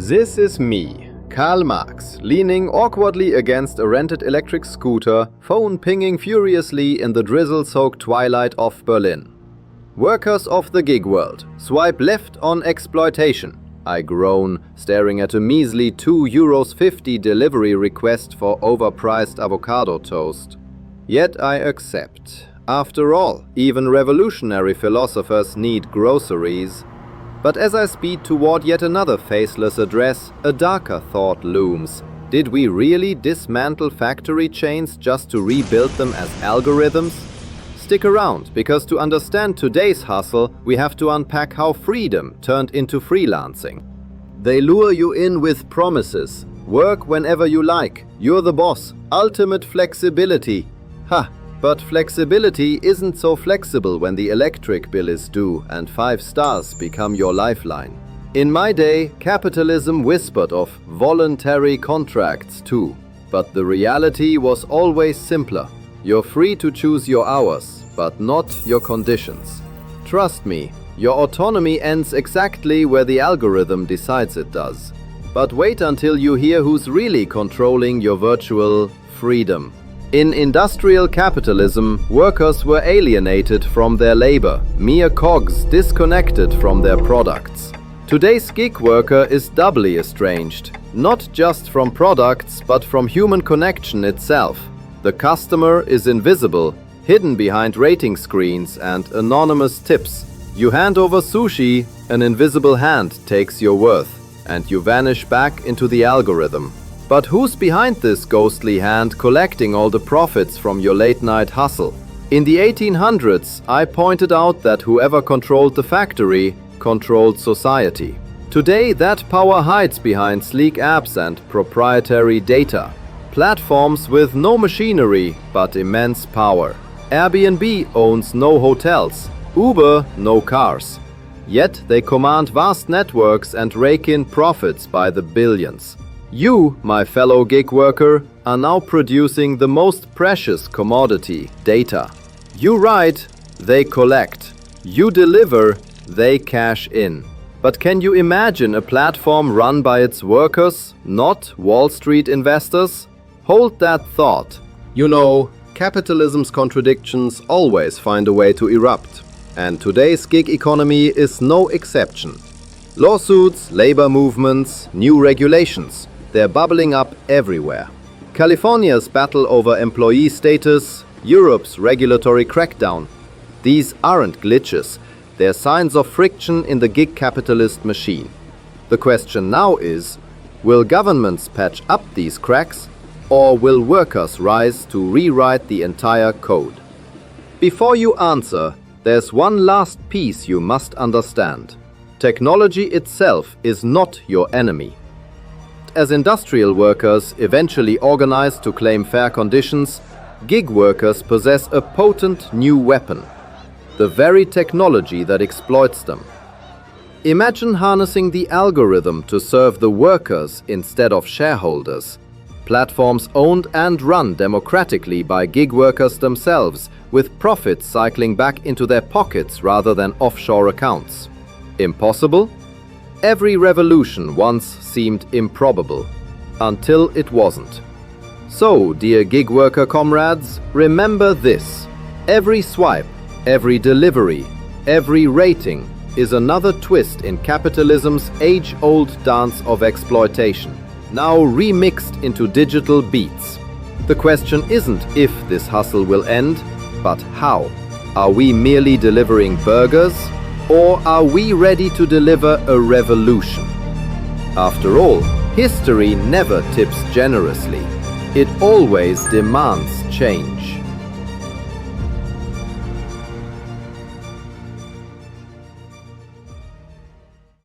This is me, Karl Marx, leaning awkwardly against a rented electric scooter, phone pinging furiously in the drizzle-soaked twilight of Berlin. Workers of the gig world, swipe left on exploitation, I groan, staring at a measly €2.50 delivery request for overpriced avocado toast. Yet I accept. After all, even revolutionary philosophers need groceries. But as I speed toward yet another faceless address, a darker thought looms. Did we really dismantle factory chains just to rebuild them as algorithms? Stick around, because to understand today's hustle, we have to unpack how freedom turned into freelancing. They lure you in with promises. Work whenever you like. You're the boss. Ultimate flexibility. Ha! But flexibility isn't so flexible when the electric bill is due and 5 stars become your lifeline. In my day, capitalism whispered of voluntary contracts too. But the reality was always simpler. You're free to choose your hours, but not your conditions. Trust me, your autonomy ends exactly where the algorithm decides it does. But wait until you hear who's really controlling your virtual freedom. In industrial capitalism, workers were alienated from their labor, mere cogs disconnected from their products. Today's gig worker is doubly estranged, not just from products, but from human connection itself. The customer is invisible, hidden behind rating screens and anonymous tips. You hand over sushi, an invisible hand takes your worth, and you vanish back into the algorithm. But who's behind this ghostly hand collecting all the profits from your late-night hustle? In the 1800s, I pointed out that whoever controlled the factory controlled society. Today, that power hides behind sleek apps and proprietary data. Platforms with no machinery, but immense power. Airbnb owns no hotels. Uber, no cars. Yet they command vast networks and rake in profits by the billions. You, my fellow gig worker, are now producing the most precious commodity, data. You write, they collect. You deliver, they cash in. But can you imagine a platform run by its workers, not Wall Street investors? Hold that thought. You know, capitalism's contradictions always find a way to erupt. And today's gig economy is no exception. Lawsuits, labor movements, new regulations. They're bubbling up everywhere. California's battle over employee status, Europe's regulatory crackdown. These aren't glitches. They're signs of friction in the gig capitalist machine. The question now is, will governments patch up these cracks, or will workers rise to rewrite the entire code? Before you answer, there's one last piece you must understand. Technology itself is not your enemy. As industrial workers eventually organize to claim fair conditions, gig workers possess a potent new weapon, the very technology that exploits them. Imagine harnessing the algorithm to serve the workers instead of shareholders. Platforms owned and run democratically by gig workers themselves, with profits cycling back into their pockets rather than offshore accounts. Impossible? Every revolution once seemed improbable, until it wasn't. So, dear gig worker comrades, remember this. Every swipe, every delivery, every rating is another twist in capitalism's age-old dance of exploitation, now remixed into digital beats. The question isn't if this hustle will end, but how. Are we merely delivering burgers? Or are we ready to deliver a revolution? After all, history never tips generously. It always demands change.